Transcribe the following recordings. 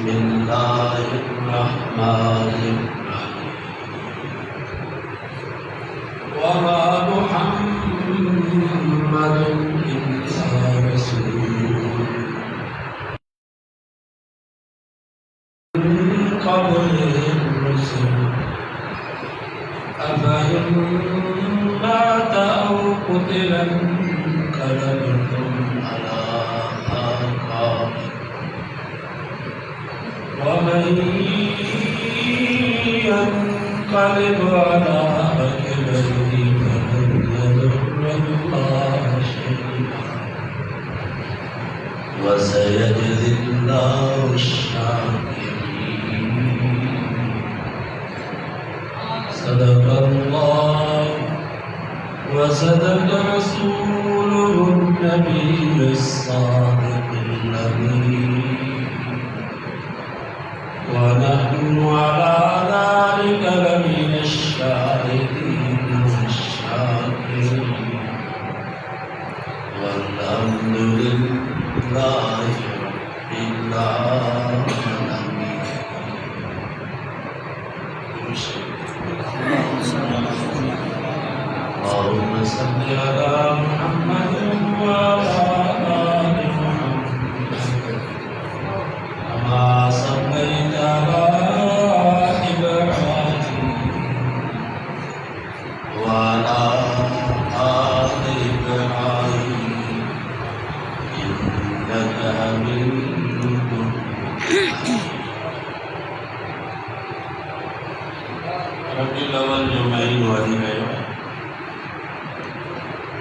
بسم الله الرحمن الرحيم وما محمد إلا رسول من قبله الرسل أفإن مات أو قتل انقلبتم على أعقابكم ومن ينقلب على عقبيه فلن يضر الله شيئا وسيجزي الله الشاكرين. صدق الله وصدق رسوله النبي الصادق الأمين ونحن على ذلك لمن الشاهدين والشاكرين والحمد لله رب العالمين. اللهم صل على محمد وعلى آل محمد كما صليت على إبراهيم وعلى آل إبراهيم إنك حميد مجيد. رب الأول جمعين وعلي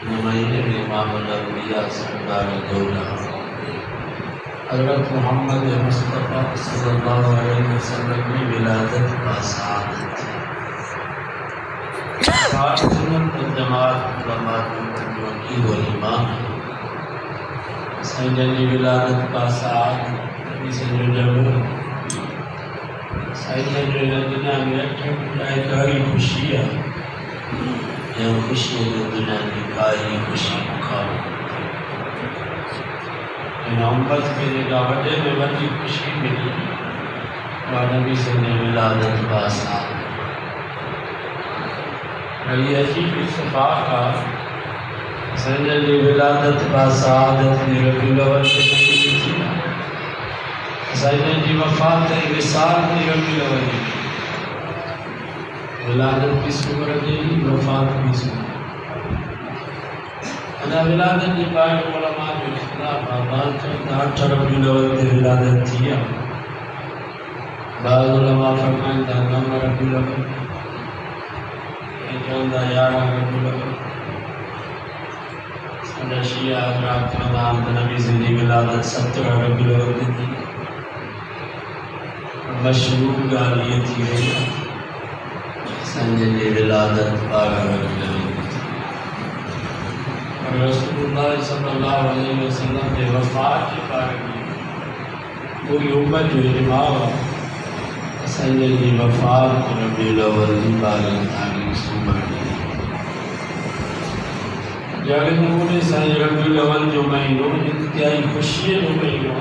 نمائندے امام الانبیاء سردار دولہ حضرت محمد مصطفیٰ صلی اللہ علیہ وسلم کی ولادت کا سعادت ہے. سات سنت الجماعت علماء کی ولیمان ہے. سائنجنی ولادت کا سعادت نبی سے جو جب سائنجنی دنیا میں کاری خوشی ہے یہ خوشی دنیا کی کاری خوشی مقام ان امت کے جگہ وڈے میں وڈی خوشی ملی اور نبی سے نے ولادت کا ساتھ یہ عجیب اتفاق کا سنجر کی ولادت کا سعادت نے ربیع الاول سے نہیں تھی. سنجر کی وفات وصال نے ربیع الاول کی ولادت کی صورت دی وفات کی صورت. انا ولادت کی پائے علماء جو اختلاف آباد کرتا 8 ربیع الاول کی ولادت تھی. بعض علماء فرمائیں تھا 9 ربیع الاول یہ چوندہ 11 ربیع الاول. سنجا شیعہ حضرات فرمان نبی زندگی ولادت 17 ربیع الاول تھی. مشہور گال یہ تھی سنجنی ولادت 12 ربیع الاول. رسول اللہ صلی اللہ علیہ وسلم نے وفات کی بارگاہ پوری امت جو امام سنجنی وفات ربیع الاول کی بارگاہ تاریخ سمر کی جاگے نمونے سنج ربیع الاول جو مہینوں انتہائی خوشی جو مہینوں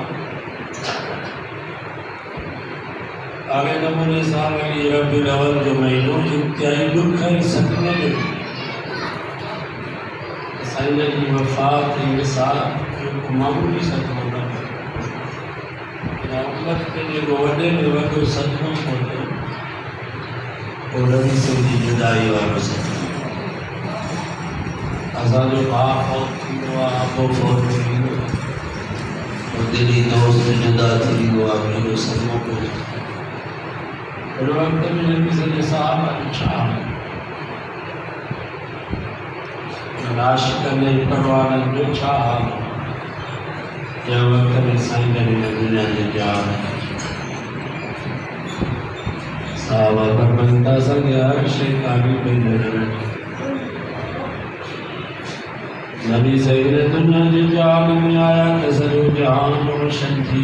آگے نمونے صاحب علی ربیع الاول جو مہینوں انتہائی دکھ ہے سکنے میں سائنجر کی وفات وصال معمولی صدمہ نہ یا امت کے لیے وڈے میں وڈے صدموں ہوتے اور نبی سے دی جدائی والا صدمہ آزاد باپ اور آپ و فوت ہوئی اور دلی دوست سے جدا تھی وہ آپ جو صدموں کو اور وقت میں نبی سے نصاب اچھا ہے عاشق نے پروانہ جو چاہا یا وقت میں سائن کرنے دنیا کے جان صحابہ پر بندہ سنگیا شیطانی پہ نظر نبی سید دنیا کے جان میں آیا کسر جہان روشن تھی.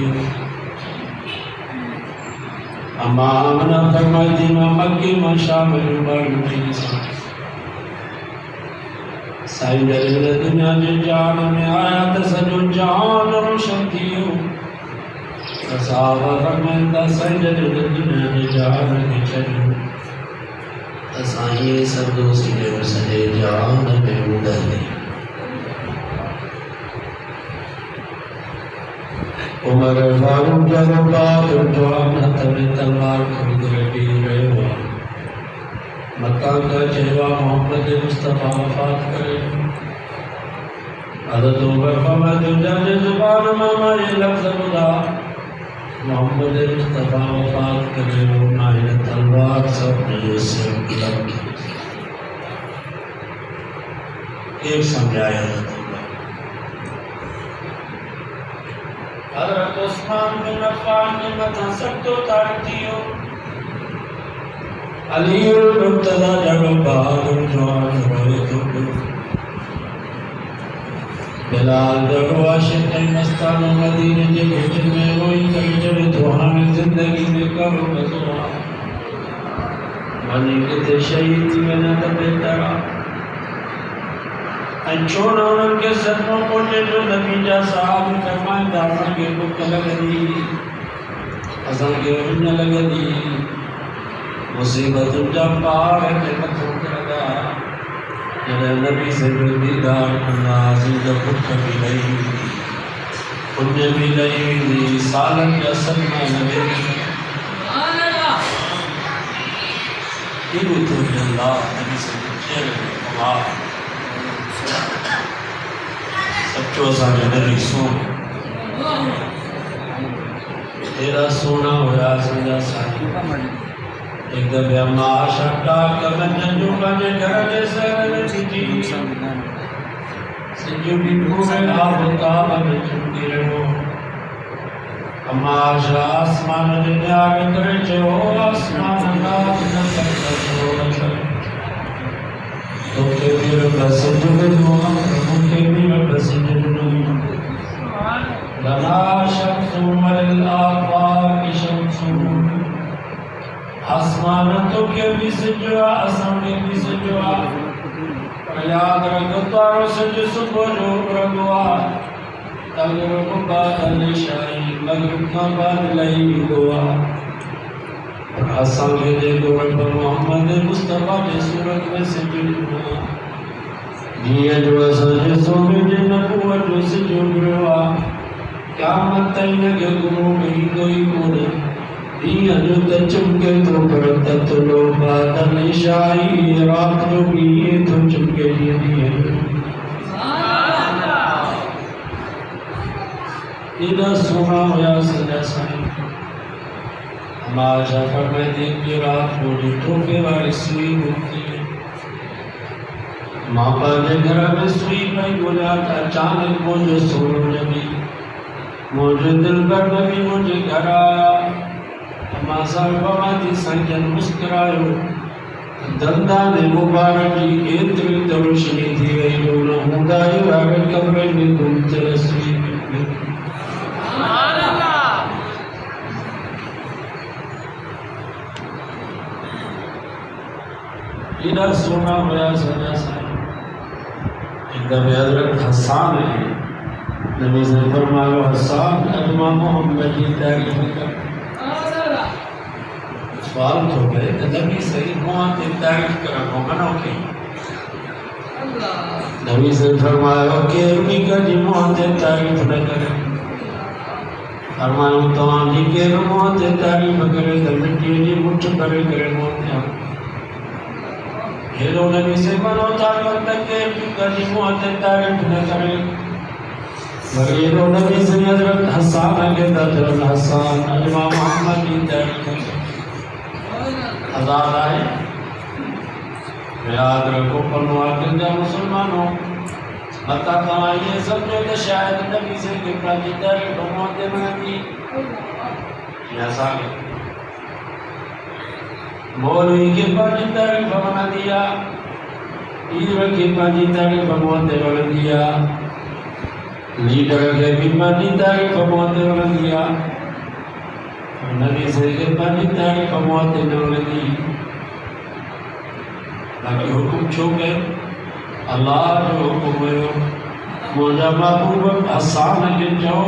اما آمنہ فرمائی تھی میں مکی میں شامل بار میں سائی دلیل دنیا کے جان میں آیا تو سجو جہان روشن تھیو تصاور من دا سجد دنیا جان کے چلو تسائیں سردو سنے سنے جان میں مدلے عمر فاروق جب بات جوان حتم تلوار خود ربی رہوا مکہ کا چہوا محمد مصطفیٰ وفات کرے حضرت عمر فرماتے ہیں جانے زبان ماما یہ لفظ بدا محمد مصطفیٰ وفات کرے وہ ماہر تلوار سب نے سے لگ ایک سمجھایا حضرت عثمان بن عفان نے متن سب تو تارتی ہو علی المرتضی جب بہادر جوان ہوئے تو بلال جب عاشق مستان و مدینہ کے گھٹن میں ہوئی کبھی جب دعائیں زندگی میں کرو بزوان منی کتے شہید میں نہ دبے ترا انچون انہوں کے صدموں پوچھے جو نبیجہ صاحب فرمائے دارن کے بک لگ دی حسن کے رجن لگ دی مصیبت جب پار ہے کہ مطلب کرگا میرے نبی سے دیدار اللہ عزیز خود کبھی نہیں خود نے بھی نہیں سالن کا سلمہ نبی یہ بھی تو اللہ نبی سے پوچھے اللہ سچو سانے نبی سون تیرا سونا ہویا سنجا سانی ایک دفعہ معاشا ٹاک کا میں ننجو کا جے گھر جیسا رہتی جی سنجو بھی بھوڑے آپ تاب میں چمکی رہو معاشا آسمان دنیا میں کرے جو آسمان اللہ نظر کرو رکھر تو کے بھی رب سنجو بھی تو کے بھی رب سنجو لنا شمس مل آفاق شمس آسمان تو کے بھی سجوا آسمان کے بھی سجوا یاد رکھو تارو سج صبح جو رگوا تغرب بادل شاہی مغرب کا بادل ہی ہوا آسمان کے دیکھو رب محمد مصطفیٰ کے صورت میں سجوا دیا جو سج سونے جن نبوت جو سجوا قیامت تین کے گروہ میں کوئی کونے دیا جو تچمکے تو پرتا تو لو بادل شاہی رات جو بھی تو چمکے دیا ادھا سونا ہویا سجا سائیں ہمارا شاکر میں دیکھ کے رات بولی ٹوکے والی سوئی ہوتی ہے ماں پر نے گھر میں سوئی پہی بولا تھا اچانک مجھے سونو جبی مجھے دل پر نبی مجھے گھر آیا مازال باباتی سنجن مسکرائیو دندان مبارکی ایتری تروشنی تھی گئی لونا ہندائی راگر کمرے میں گھومتے رسوئی میں ادھر سونا ہویا سجا سائیں ایک دفعہ حضرت حسان ہے نبی سے فرمایا حسان اجمع محمد کی تعریف کر سوال تو گئے کہ نبی صحیح موت تعریف کرا کو منو کی نبی سے فرمایا کہ امی کا جی موت تعریف نہ کرے فرمایا تو آنی کے موت تعریف کرے تو مٹی جی مٹھ کرے کرے موت ہیلو نبی سے منو تعریف تک کہ امی کا جی موت تعریف نہ کرے ہیلو نبی سے حضرت حسان کے حضرت حسان اجمع محمد کی تعریف کرے آزاد آئے یاد رکھو پنو آکر جا مسلمانوں بتا یہ سب جو کہ شاید نبی سے کپڑا جیتا ہے تو موتے مہتی یا ساگے مولوی کپڑا جیتا ہے تو منا دیا ایدر کپڑا جیتا ہے تو موتے منا دیا لیڈر کے کپڑا جیتا ہے تو موتے منا دیا نبی سے کہ بنی تاریخ موت نولدی باقی حکم چھوکے اللہ جو حکم ہے موجہ محبوب حسان کے جاؤ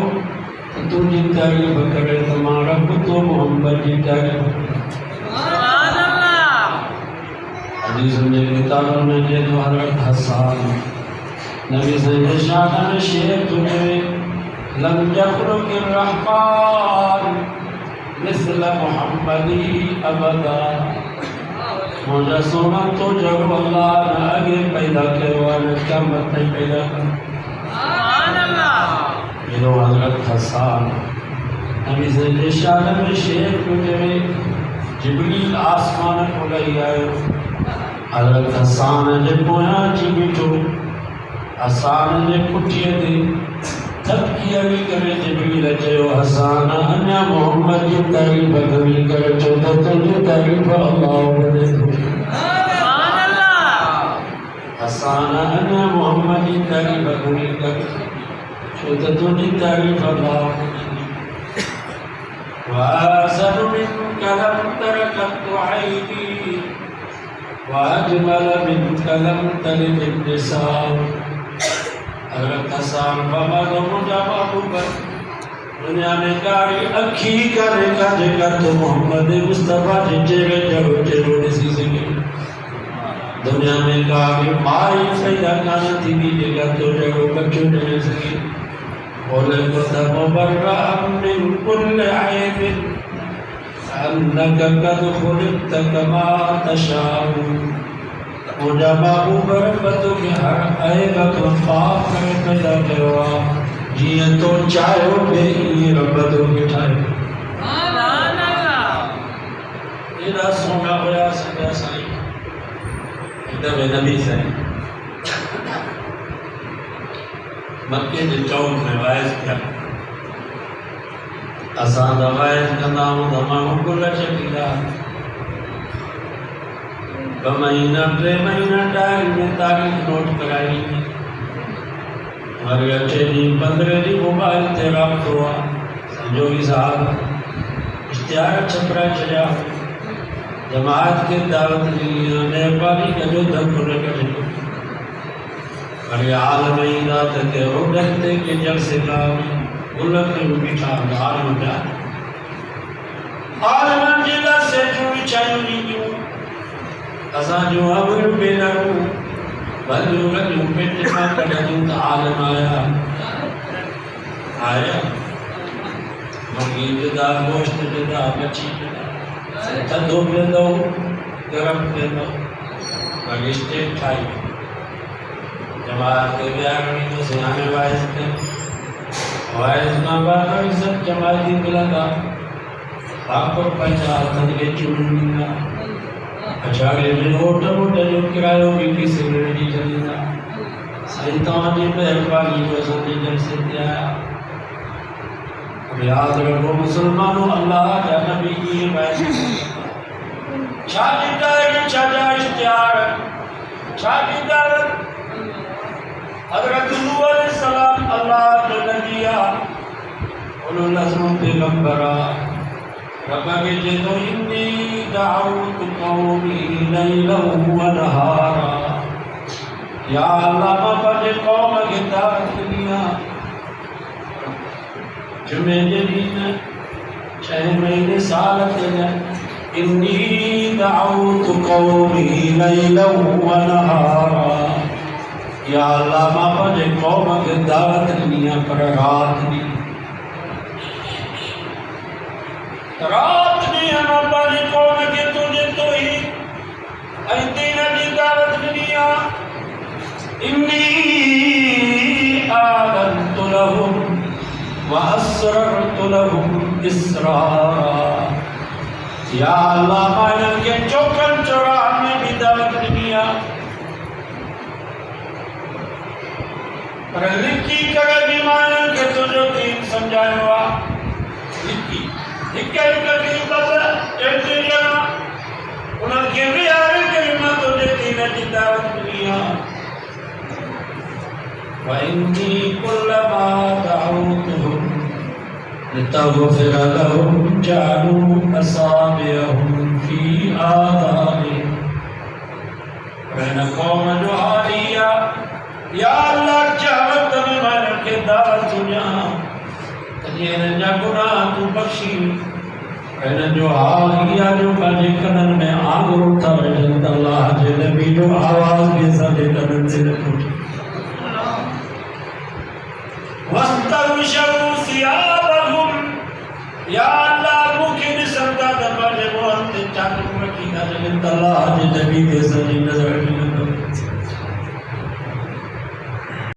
تو جی تعریف کرے تمہارا تو محمد جی تعریف سبحان اللہ حدیث میں کتابوں میں یہ تو حضرت حسان نبی صلی اللہ علیہ وسلم نے شعر تجھے لم يخلق الرحمن مثل محمدی ابدا مجھے سونا تو جب اللہ نے آگے پیدا کیا والا کیا مت نہیں پیدا کر سبحان اللہ یہ تو حضرت حسان نبی صلی اللہ علیہ وسلم نے شعر تجھے جبریل آسمان کو لے آئے حضرت حسان نے پویا جی بیٹھو حسان نے پٹھیے دے تب کیا بھی کرے جبریل چاہو حسان انیا محمد کی تعریف کبھی کرے چھوٹا تجھے تعریف اللہ بڑے سبحان اللہ حسان انیا محمد کی تعریف کبھی کرے چھوٹا تجھے تعریف اللہ بڑے وآسر منك لم تركت عيني وأجمل منك لم تلد النساء حضرت حسان بابا تو مجھا بابو پر دنیا میں کاری اکھی کرے کا جگہ تو محمد مصطفیٰ جیرے جگہ جیرو نسی سکے دنیا میں کاری مائی سیدہ کانا تھی بھی جگہ تو جگہ بچوں جیرے سکے ولقد مبرأ من كل عيب أنك قد خلقت كما تشاء مجھا بابو برکتوں کے ہر عیبت و خواب کرے پیدا کروا جیئے تو چاہو بے یہ ربتوں کے ٹھائے سبحان اللہ تیرا سونا ہویا سکیا سائی ادھر نبی سے مکے کے چوک میں وائز کیا آسان وائز کا نام دماغوں کو لچکیلا بمہینہ پہ مہینہ ڈائری میں تاریخ نوٹ کرائی ہمارے اچھے جی 15 جی موبائل تے رابط ہوا سنجوگی صاحب اشتہار چھپرا چڑیا جماعت کے دعوت لیا نیپالی کا جو دھن کو رکھا جنو بڑے عالمی ذات کے روڈھتے کے جب سے کام گلک میں بیٹھا عالم جا عالم جلہ سے جو چاہیوں نہیں کیوں اساں جو عمر بے نرو بلو رجو پیٹنا کڑھوں تا عالم آیا مرگی جدا گوشت جدا بچی جدا تھدو پہ دو گرم پہ دو بگشتے ٹھائی جماعت کے بیارنی تو سیانے وائز کے وائز کا بارا عزت جماعتی ملا تھا آپ کو پہنچا تھن کے چونی کا اچھاگے میں ہوتا ہوتا جو کرایوں بھی کسی ریڈی چلی تھا سائنتان جی مہربانی جو سنجی جب سے دیا اور یاد رکھو مسلمانوں اللہ کا نبی کی وائز چھاٹی دائر چھاٹا اشتیار چھاٹی دائر حضرت نوح علیہ السلام اللہ کے نبیہ اولو العزم پیغمبرہ ربا کے جدو انی دعوت قومی لیلا و نہارا یا اللہ مفج قوم کے دعوت دنیا جمعہ جدید 6 مہینے سالت ہے انی دعوت قومی لیلا و نہارا یا اللہ مفج قوم کے دعوت دنیا پر رات دی رات نہیں ہے مبالی قوم کے تجھے تو ہی ایدین دی دعوت دنیا انی آلنت لهم واسررت لهم اسرارا یا اللہ مائنن کے چوکن چوراہ میں بھی دعوت دنیا پر لکی کرے بھی مائنن کے تجھے دین سمجھائے ہوا لکی لکھے کبھی بس ایسے جنا انہاں کے بھی آرے کلمہ تجھے دین کی دعوت دنیا وَإِنِّي كُلَّمَا دَعَوْتُهُمْ لِتَغْفِرَ لَهُمْ جَعَلُوا أَصَابِعَهُمْ فِي آذَانِهِمْ رہنا قوم جو حالیہ یا اللہ چاہت میں مانا کے دعوت دنیا یہ نجا گناہ تو بخشی این جو حال کیا جو کاجے کنن میں آگ روٹا ویجن اللہ جے نبی جو آواز بھی سادے کنن سے رکھو وَاسْتَغْشَوْا ثِيَابَهُمْ یا اللہ ممکن سمتا دبا جے وہ انتے چاکر مکی دا جلن اللہ جے نبی دے سجی نظر